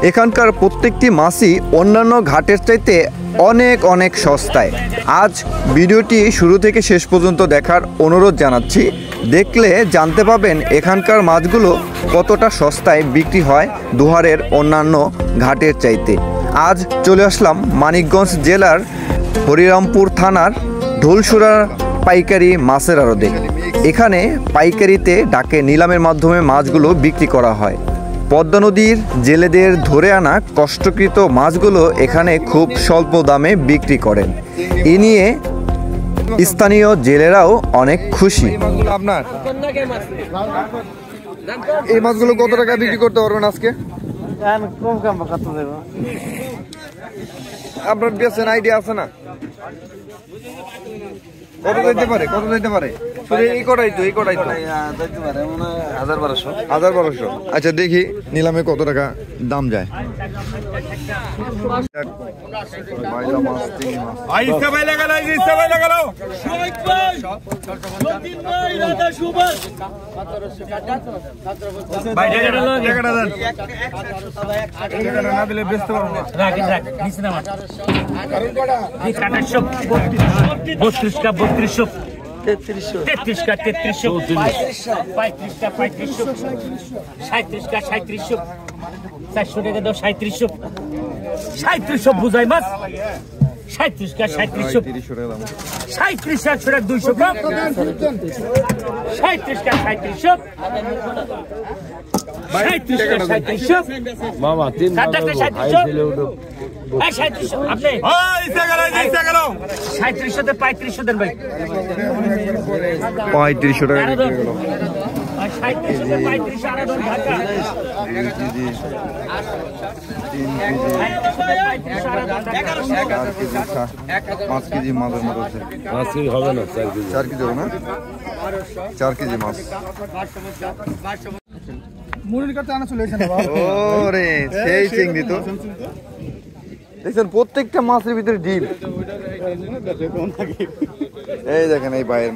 এখানকার প্রত্যেকটি মাছই অন্যান্য ঘাটের চাইতে অনেক অনেক সস্তায়। আজ ভিডিওটি শুরু থেকে শেষ পর্যন্ত দেখার অনুরোধ জানাচ্ছি। দেখলে জানতে পাবেন এখানকার মাছগুলো কতটা সস্তায় বিক্রি হয় দুহারের অন্যান্য ঘাটের চাইতে। আজ চলে আসলাম মানিকগঞ্জ জেলার হরিরামপুর থানার ঢোলসুরা পাইকারি মাছের আড়তে। এখানে পাইকারিতে ডাকে নিলামের মাধ্যমে মাছগুলো বিক্রি করা হয়। পদ্মা নদীর জেলেদের ধরে আনা কষ্টকৃত মাছগুলো এখানে খুব স্বল্প দামে বিক্রি করেন। এ নিয়ে স্থানীয় জেলেরাও অনেক খুশি। আপনার এই মাছগুলো কত টাকা বিক্রি করতে পারবেন আজকে? আপনার বেছেন আইডিয়া আছে না? কত দিতে পারে? কত দিতে পারে? এই কটাই তো 1200। আচ্ছা দেখি নিলামে কত টাকা দাম যায়। বুঝাই মাছ 37 কা 37 37 টাকা 200 গ্রাম 37 কা 37 মামা 3 টাকা 37 আপনি 37 তে 35 দেন ভাই 3500 টাকা বিক্রি হলো। 37 তে 35 আর দন ঢাকা 5 কেজি মাছের মতো আছে। 5 কেজি হবে না, 4 কেজি। 4 কেজি হবে না? 4 কেজি মাছ। ওরে সেই চিংড়ি তো দেখছেন, প্রত্যেকটা মাছের ভিতরে ডিম। এই দেখেন এই বাইরের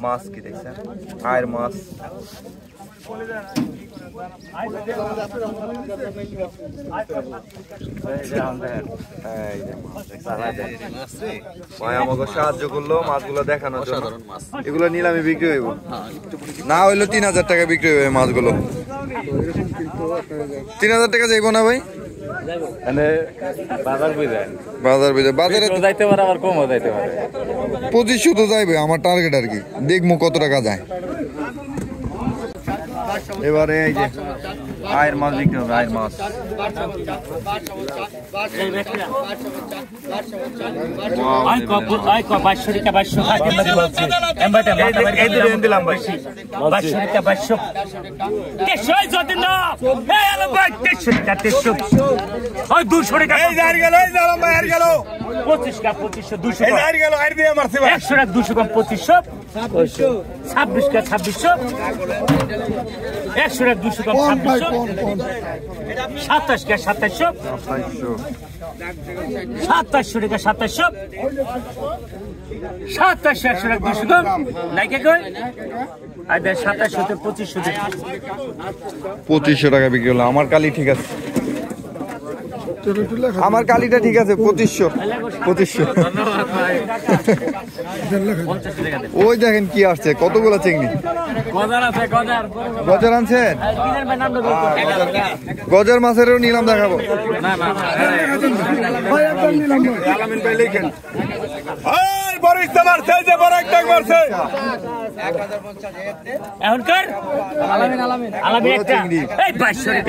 মাছ কি দেখছেন, আয়ের মাছ। আমাকে সাহায্য করলো মাছগুলো দেখানোর জন্য। এগুলো নিলামে বিক্রি হইব না হইলো 3000 টাকা বিক্রি হবে মাছগুলো। 3000 টাকা যাইব না ভাই? বাজারে যাইতে পারে, আবার কমও যাইতে পারে। 2500 তো যাইবে আমার টার্গেট আর কি। দেখবো কত টাকা যায়। এবারে এই যে আয়ের মাছ বিক্রি হবে। আয়ের মাছ $2500 টাকা বিক্রি হলো। আমার কালি ঠিক আছে, আমার কালিটা ঠিক আছে। 2500 ওই দেখেন কি আসছে, কতগুলো চিংড়ি। গজার আনছেন? গজার মাছেরও নিলাম দেখাবো।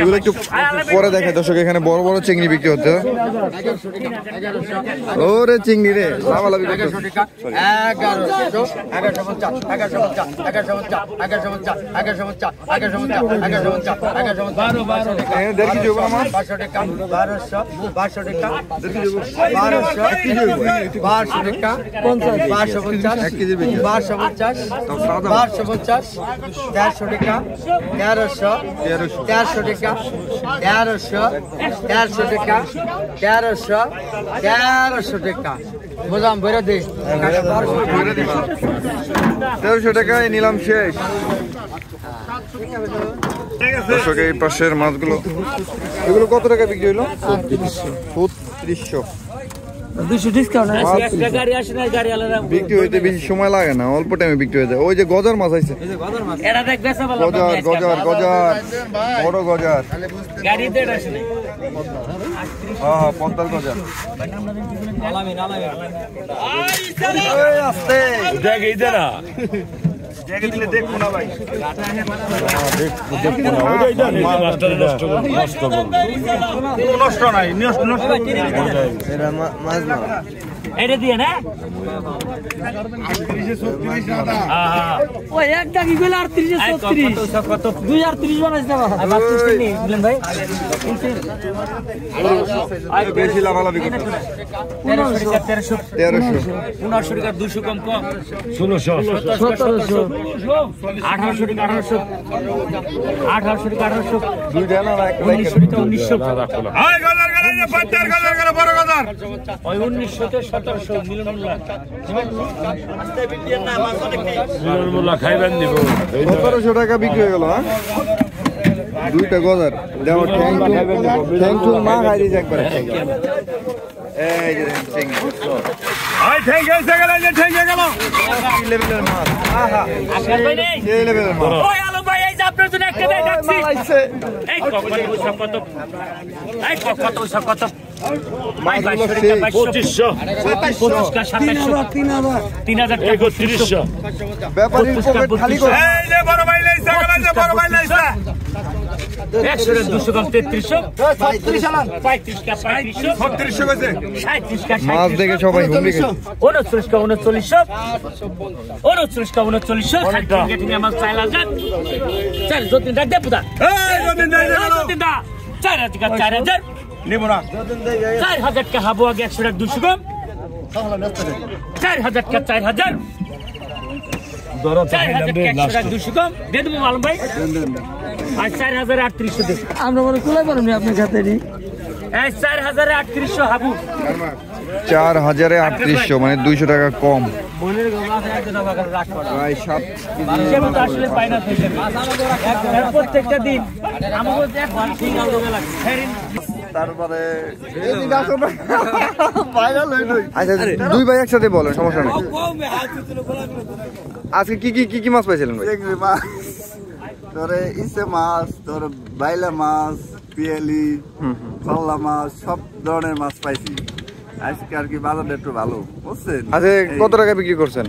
এগুলো একটু পরে দেখে দর্শক। এখানে বড় বড় চিংড়ি বিক্রি হচ্ছে। ওরে চিংড়ি রে, বোঝাম বেরো দে 1300 টাকায় নিলাম শেষ। দর্শক এই পাশের মাছগুলো এগুলো কত টাকা বিক্রি হলো? 3600। 200 ডিসকাউন্ট আছে। একটা গাড়ি আসে না, গাড়ি আলাদা বিক্রি হইতে বেশি সময় লাগে না, অল্প টাইমে বিক্রি হয়ে যায়। ওই যে গজার মাছ আছে, এটা দেখ বেচা বলা গজার গজার গজার বড় গজার। গাড়ি দেড় আসে না। হ্যাঁ পদ্মার গজার। এই আস্তে দেখ এই যে না জায়গা দিলে দেখবো না ভাই। নষ্ট নাই, নষ্ট এটা মাছ না, এটা দিয়ে না ওই একটা কি কইলা 38 কত 2030 বানাইছ না বাবা 32 নি বলেন ভাই বেশি লাভালাভি করতে। 1300 1500 টাকা 200 কম কম 1600 1700 1800 টাকা 1800 টাকা 1800 দুইটা না একটা 1900 টাকা 1900 আয় গজার গজার যে 50 গজার করে বড় গজার ওই 1900 তে 1700 মিলনমুল্লাহ আস্তে বিটিয়ার না মাছ অনেক নেই মিলনমুল্লাহ খাইবেন দিব 1700 টাকা বিক্রি হয়ে গেল। হ্যাঁ দুইটা গজার দেখো, ঠ্যাং ঠুং মা খাই দিয়েছে একবার। এই যে ঠ্যাং আয় ঠেঙ্গে এসে গেল, যে ঠেঙ্গে গেল কি লেভেলের মাছ, আহা আকাশ ভাই নেই সেই লেভেলের মাছ। ওই আলো ভাই এই যে আপনার জন্য একটা দেখাচ্ছি আইছে এই কত এই কত কত মাছগুলো সেই 2500 3100 ব্যাপারীর পকেট খালি করে। এই যে বড় ভাই লাইছে গেল, যে বড় ভাই লাইছে 200 কম 3300 35 আলাম 35 কা 3500 3600 গেছে 37 কা মাছ দেখে সবাই হুমড়ি গেছে। 29 কা 3900 29 কা 3900 গেটিং আমার চাইলা যাক চল যতদিন ডাক দে পুতা এই যতদিন দেই গেল যতদিন দা 4000 কা 4000 নিব না 4000 কা হাবো আগে 100 টাকা 200 কম 4000 কা 4000 ধরো 4000 কা 100 টাকা 200 কম দে দেবো মালুম ভাই আর 4300 দে আমরা বলে কুলাই পারুম না আপনার সাথে এই 4300 হাবু 4800 মানে 200 টাকা কম, বোনের গলা আছে একজন আমার কাছে রাখ করা প্রায় 7 হিসেবে তো আসলে পাই না থেকে প্রত্যেকটা দিন আমাকে এক ঘন্টা সিঙ্গাল দোকান লাগে তারপরে আচ্ছা দুই ভাই একসাথে বলেন, সমস্যা নেই। আজকে কি কি মাছ পাইছিলেন ভাই? চিংড়ি মাছ, ধরে ইসে মাছ, ধরে বাইলা মাছ, পিয়ালি, পাল্লা মাছ, সব ধরনের মাছ পাইছি। আজকে আর কি বাজারটা একটু ভালো বুঝছেন। আজকে কত টাকা বিক্রি করছেন?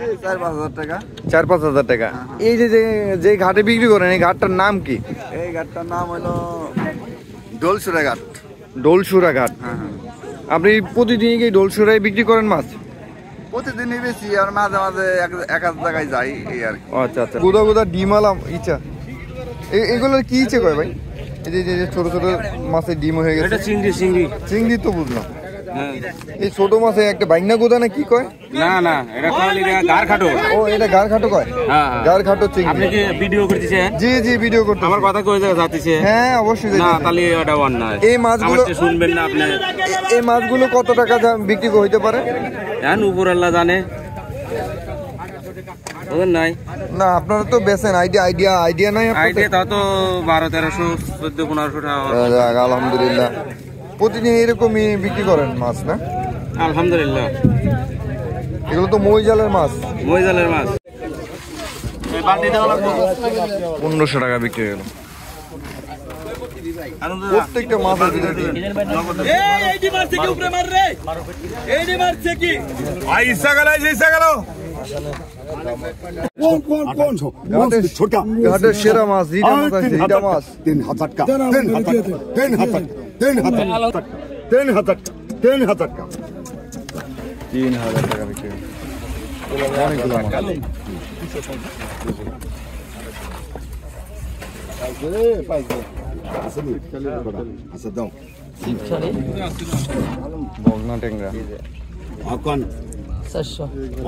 এই 4-5 হাজার টাকা। 4-5 হাজার টাকা। এই যে ঘাটে বিক্রি করেন, এই ঘাটটার নাম কি? এই ঘাটটার নাম হলো ডোলসুরা ঘাট। ডোলসুরা ঘাট। হ্যাঁ হ্যাঁ, আপনি প্রতিদিন কি ডোলসুরায় বিক্রি করেন মাছ? প্রতিদিনই বেশি, আর মাঝে মাঝে এক এক জায়গায় যাই এই আর কি। আচ্ছা আচ্ছা। গুদা গুদা ডিম আলাম ইচ্ছা, এগুলোর কি ইচ্ছে কয় ভাই? এই যে ছোট ছোট মাছের ডিম হয়ে গেছে। চিংড়ি তো বুঝলাম। এই ছোট মাছে একটা বাইনা গোদা না কি কয়? না এটা কইলি গার খাটো। ও এটা গার খাটো কয়? হ্যাঁ গার খাটো চিংড়ি। আপনি কি ভিডিও করতেছেন? জি ভিডিও করতে। আমার কথা কই যাচ্ছে? হ্যাঁ অবশ্যই। না তাহলে এটা অন্যায়। এই মাছগুলো আমারটা শুনবেন না আপনি? এই মাছগুলো কত টাকা বিক্রি হইতে পারে? জান উপর আল্লাহ জানে। ওদের নাই না আপনারা তো বেচেন, আইডিয়া নাই আপনাদের? আইডিয়া তাও তো 1200-1300 1400-1500 টাকা। যাক আলহামদুলিল্লাহ। প্রতিদিন এরকমই বিক্রি করেন মাছ না? আলহামদুলিল্লাহ। এগুলো তো মইজালের মাছ। মইজালের মাছ 1500 টাকা বিক্রি হয়ে গেল। প্রত্যেকটা মাছের ভিতরে ইচ্ছা গেল ইচ্ছা গেল ঘাটের সেরা মাছ রিটা মাছ আছে। রিটা মাছ 3000 টাকা। 3000 টাকা বিক্রি হয়ে গেল। অনেকগুলো মাছ। বগনা ট্যাংরা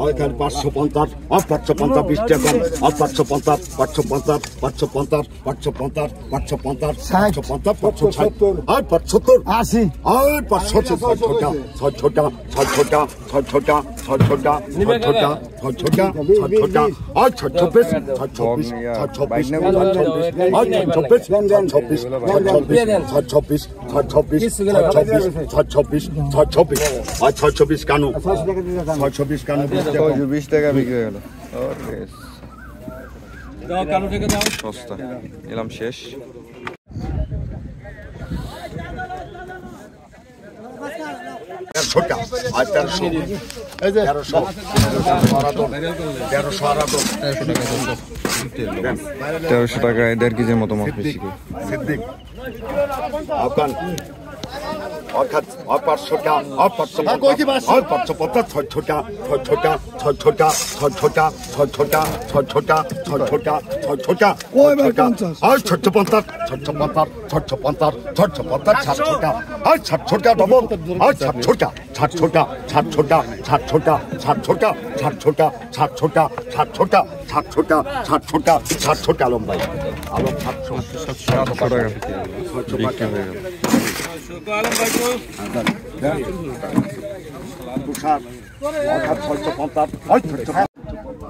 ওইখানে 550 আর 550 20 টাকা আর 550 550 550 550 550 550 560 আর 570 80 আর 570 ছটা ছটা ছটা ছটা ছটা ছটা ছটা ছটা আর 26 26 26 আর 26 26 26 আর 26 কানু 26 কানু 20 টাকা বিক্রি হয়ে গেল সস্তা এলাম শেষ ছোটা আর 1300 তেরোশো টাকায় 1.5 কেজির মতো মাছ বেশি সিদ্দিক আফগান অর্থাৎ 500টা আর 550 আর 550 ছটা ছটা ছটা ছটা ছটা ছটা ছটা ছটা আর 650 650 650 650 600টা আর 600টা ডবল আর 600টা 600টা 600টা 600টা 600টা 600টা 600টা 600টা 600টা 600টা 600টা আলম ভাই আলম 700 টাকা বিক্রি হয়ে গেল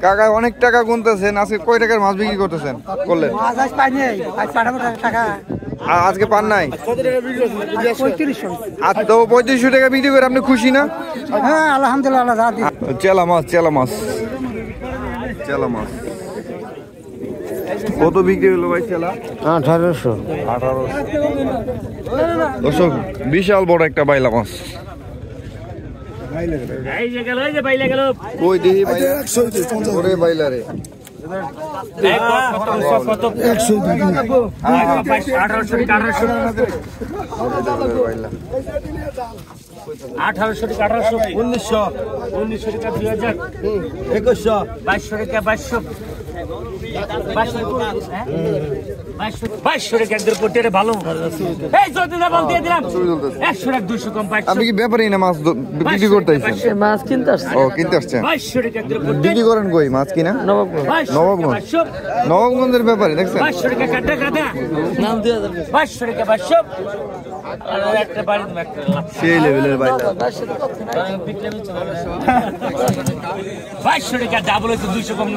কাকা অনেক টাকা গুনতেছেন আজকে কয় টাকার মাছ বিক্রি করতেছেন করলেন আজকে পান নাই আর তো 3500 টাকা বিক্রি করে আপনি খুশি না? হ্যাঁ আলহামদুলিল্লাহ। চেলা মাছ চেলা মাছ চেলা মাছ কত বিক্রি হলো ভাই চেলা? 1800। দর্শক বিশাল বড় একটা বাইলা মাছ এই যে গেল, এই যে বাইলে গেল। কই দেখি বাইলা ওরে বাইলা রে কত 1800 টাকা 1800 টাকা 1900 টাকা 2000 2100 2200 টাকা 2200 ভালো এই যদি না বল দিয়ে দিলাম 100 টাকা 200 কম 500 আপনি কি ব্যাপারই না মাছ বিক্রি করতে আইছেন? মাছ কিনতে আসছে। ও কিনতে আসছেন 2200 টাকা বিক্রি করেন কই মাছ কিনা? নবাবগঞ্জ নবাবগঞ্জের ব্যাপারে দেখছেন 2200 টাকা কাটা কাটা নাম দিয়ে 2200 টাকা 2200 আর একটা বাড়ি একটা সেই লেভেলের বাইলা 2200 টাকা ডাবল হইতো 200 কম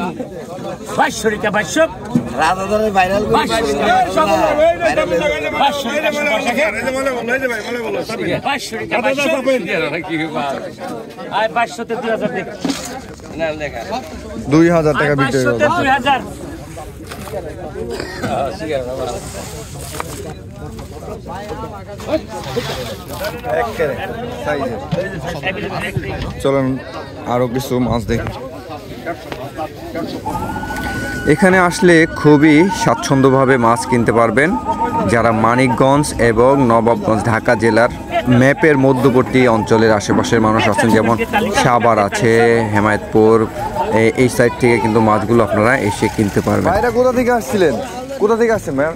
2200 টাকা 2200 রাজাদারের ভাইরাল করে 2200 তে 2000 দেখ 2000 টাকা বিক্রি হয়ে গেল 2000 চলেন আরো কিছু মাছ দেখি। এখানে আসলে খুবই স্বাচ্ছন্দ্যভাবে মাছ কিনতে পারবেন যারা মানিকগঞ্জ এবং নবাবগঞ্জ ঢাকা জেলার ম্যাপের মধ্যবর্তী অঞ্চলের আশেপাশের মানুষ আছেন, যেমন সাভার আছে, হেমায়তপুর, এই সাইড থেকে কিন্তু মাছগুলো আপনারা এসে কিনতে পারবেন। ভাইরা কোথা থেকে আসছিলেন? কোথা থেকে আসছেন ভাইয়া?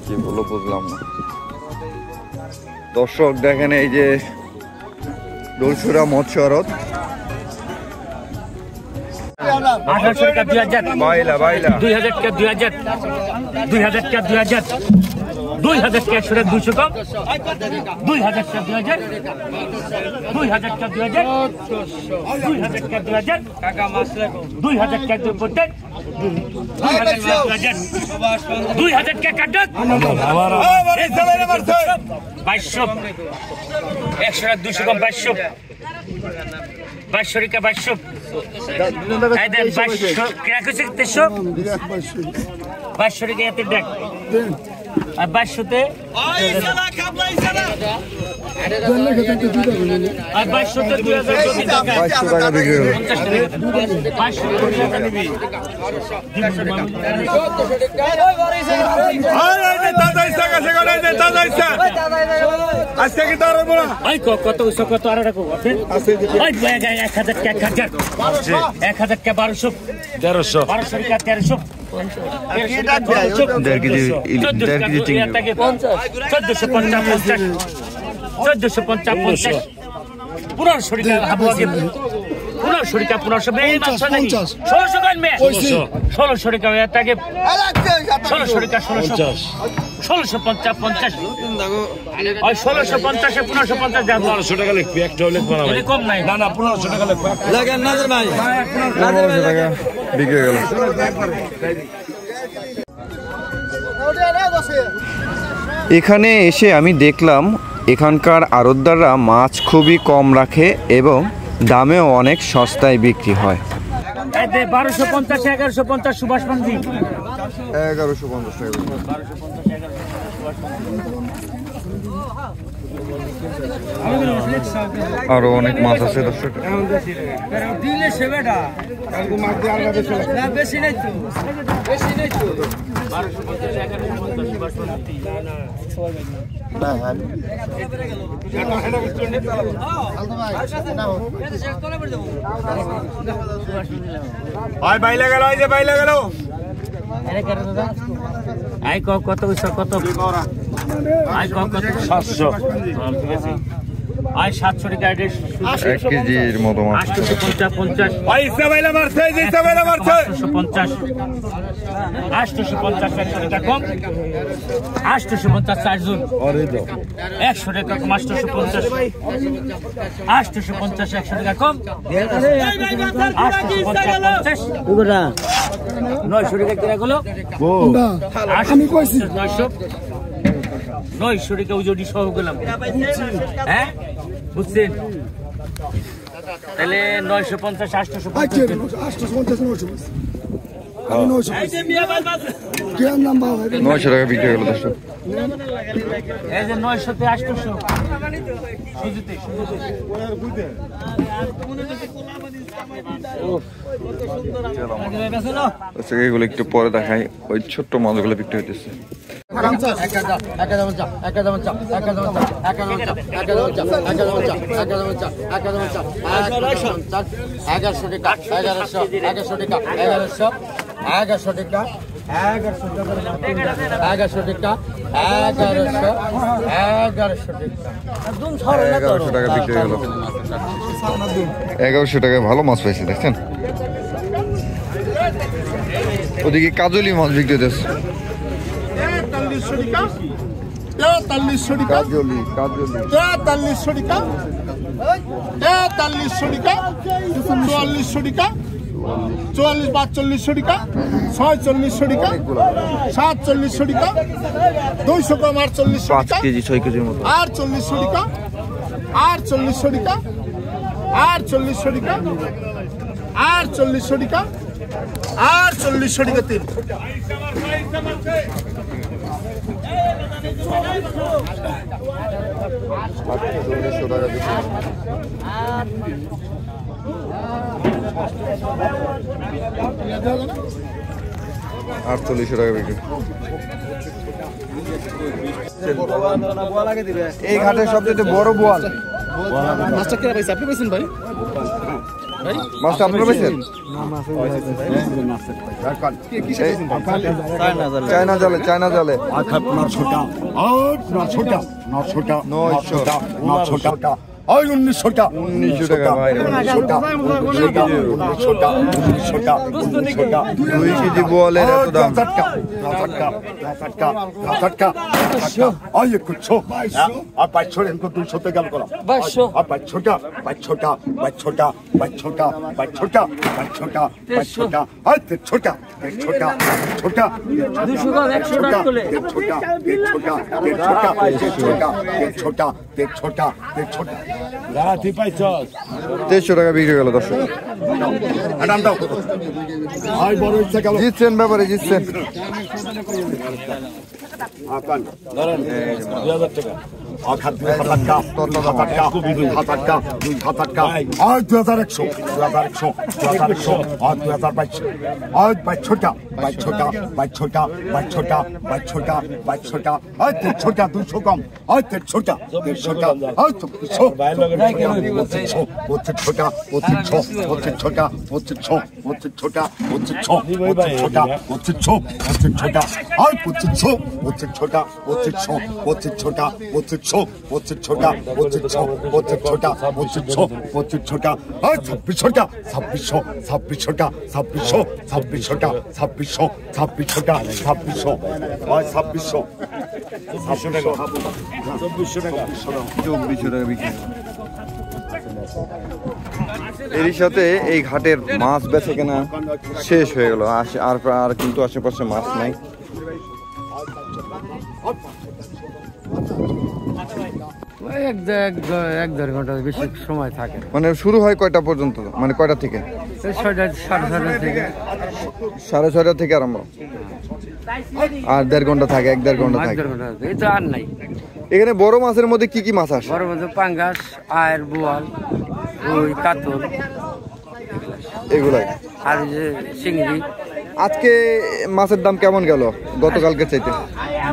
কি বলো বুঝলাম না। দর্শক দেখেন এই যে দোলসুরা মৎস্য আড়ত 1800 টাকা 2000 বাইলা বাইলা 2000 টাকা 2000 2000 টাকা 2000 2000 টাকা 200 কম 2000 টাকা 2000 2000 টাকা 2000 2000 টাকা 2000 কাকা মাছ রাখো 2000 টাকা দুপটে 2000 টাকা কাটত এই সবাই মারছে 2200 100 টাকা 200 কম 2200 2200 টাকা 2200 এই দেন 2200 কিরা কইছে 300 2200 টাকা এতে দেখ আর 2200 তে ওই সালা খাবলাই সালা আর 2200 তে 2000 টাকা 2200 টাকা বিক্রি হলো। 2200 টাকা নিবি কত কত আর রাখো ওই 1000 টাকা 1000 টাকা 1200 1300 1200 টাকা 1300 1.5 কেজি 1.5 কেজি 1450 1450 50 1500 টাকা হাবুয়া গেল 1500 টাকা 1500 বে 1600 গান মে 1600 টাকা এটাকে 1600 টাকা 1650 50 ওই 1650 এ 1550 দাও 1500 টাকা লিখবি একটাও লিখবো না ভাই কম নাই না 1500 টাকা লিখবো লাগেন নাজর ভাই 1500 টাকা বিক্রি হয়ে গেল। এখানে এসে আমি দেখলাম এখানকার আড়তদাররা মাছ খুবই কম রাখে এবং দামেও অনেক সস্তায় বিক্রি হয়। 1250 1150 সুভাষ মান্দি 1150 টাকা। আরো অনেক মাছ আছে দর্শক। আয় বাইলে গেল এই যে বাইলে গেল আই কত কত আই কত 700 ঠিক আছে আই 700 টাকা 1 কেজির মতো মাছ 850 ভাই ইসা বাইলে মারছে এই যে ইসা বাইলে মারছে 850 100 টাকা কম 850 চারজন আরে দাও 100 টাকা কম 850 100 টাকা কম 850 ওগুলা 900 টাকা কিরা গেল আমি কইছি 900 টাকা ওজনি সহ গেলাম হ্যাঁ বুঝছেন তাহলে 950 850 900 টাকা বিক্রি হয়ে গেল দর্শক। এই যে 900 তে 800 সুজুতে দর্শক এগুলো একটু পরে দেখাই, ওই ছোট্ট মাছগুলো বিক্রি হইতেছে। টাকা বিক্রি হয়ে গেল। 1100 টাকায় ভালো মাছ পাইছি দেখছেন। ওদিকে কাজলি মাছ বিক্রি হইতেছে। কাজলি কাজলি 4300 টাকা 4400 টাকা 4400 টাকা 4500 টাকা 4600 টাকা 4700 টাকা 200 কম 4800 5 টাকা কেজি 6 কেজির মতো 4800 টাকা 4800 টাকা 4800 টাকা 4800 টাকা 4800 টাকা 3 400 টাকা বিক্রি। 4800 টাকা বিক্রি। এই ঘাটের সবচেয়ে বড় বোয়াল মাছটা কে পাইছে আপনি পাইছেন ভাই মাছটা আপনারা পেয়েছেন? চায়না জালে চায়না জালে 900 টাকা 900 টাকা 1900 টাকা 1900 টাকা ভাই 1900 টাকা 1900 টাকা 2 কেজি বোয়ালের এত দাম। ছোটা 300 টাকা বিক্রি গেল দর্শক। জিতছেন ব্যাপারে জিতছেন। 200 কম 150 টাকা পঁচিশ ছোটা পঁচিশ ছ পঁচিশ ছোটা পঁচিশ ছ পঁচিশ ছোটা পঁচিশ ছ পঁচিশ ছোটা পঁচিশ ছ পঁচিশ ছোটা আর পঁচিশ ছ পঁচিশ ছোটা পঁচিশ ছ পঁচিশ ছোটা পঁচিশ ছ পঁচিশ ছোটা পঁচিশ ছ পঁচিশ ছোটা পঁচিশ ছ পঁচিশ ছোটা আর ছাব্বিশ ছোটা ছাব্বিশশো ছাব্বিশশোটা ছাব্বিশশো ছাব্বিশশোটা ছাব্বিশশো ছাব্বিশশোটা ছাব্বিশশো আর ছাব্বিশশো 2400 টাকা 2400 টাকা বিক্রি। এরই সাথে এই ঘাটের মাছ বেচে কেনা শেষ হয়ে গেল। আর কিন্তু আশেপাশে মাছ নাই। এক দেড় ঘন্টা বেশি সময় থাকে। মানে শুরু হয় কয়টা পর্যন্ত, মানে কয়টা থেকে? 6:30 থেকে 6:30 থেকে আরম্ভ। আর দেড় ঘন্টা থাকে, এক দেড় ঘন্টা থাকে। এই তো আর নাই। এখানে বড় মাছের মধ্যে কি কি মাছ আসে? বড় মাছ পাঙ্গাস, আয়ের, বোয়াল, রুই, কাতল এগুলাই। আর যে চিংড়ি। আজকে মাছের দাম কেমন গেল গতকালকে চাইতে?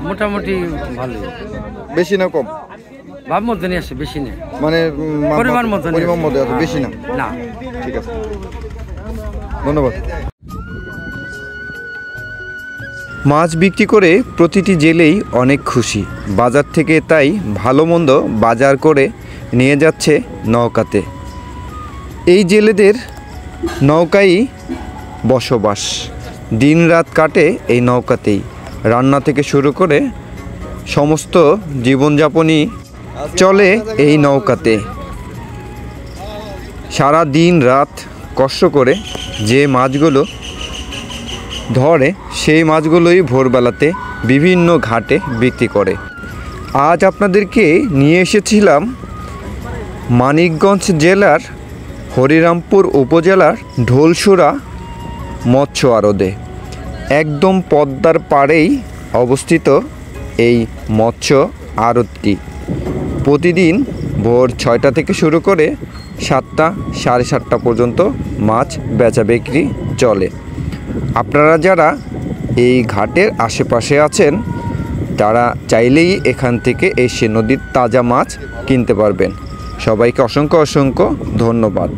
মোটামুটি ভালো। বেশি না কম? ভাব মতো নিয়ে আসে, বেশি নেই। মানে পরিমাণ মতো আছে, বেশি না। না, ঠিক আছে, ধন্যবাদ। মাছ বিক্রি করে প্রতিটি জেলেই অনেক খুশি। বাজার থেকে তাই ভালো মন্দ বাজার করে নিয়ে যাচ্ছে নৌকাতে। এই জেলেদের নৌকায় বসবাস, দিন রাত কাটে এই নৌকাতেই। রান্না থেকে শুরু করে সমস্ত জীবনযাপনই চলে এই নৌকাতে। সারা দিন রাত কষ্ট করে যে মাছগুলো ধরে সেই মাছগুলোই ভোরবেলাতে বিভিন্ন ঘাটে বিক্রি করে। আজ আপনাদেরকে নিয়ে এসেছিলাম মানিকগঞ্জ জেলার হরিরামপুর উপজেলার ঢোলসুরা মৎস্য আড়তে। একদম পদ্মার পাড়েই অবস্থিত এই মৎস্য আড়তটি। প্রতিদিন ভোর 6টা থেকে শুরু করে 7টা, 7:30 পর্যন্ত মাছ বেচা বিক্রি চলে। আপনারা যারা এই ঘাটের আশেপাশে আছেন তারা চাইলেই এখান থেকে এসে নদীর তাজা মাছ কিনতে পারবেন। সবাইকে অসংখ্য অসংখ্য ধন্যবাদ।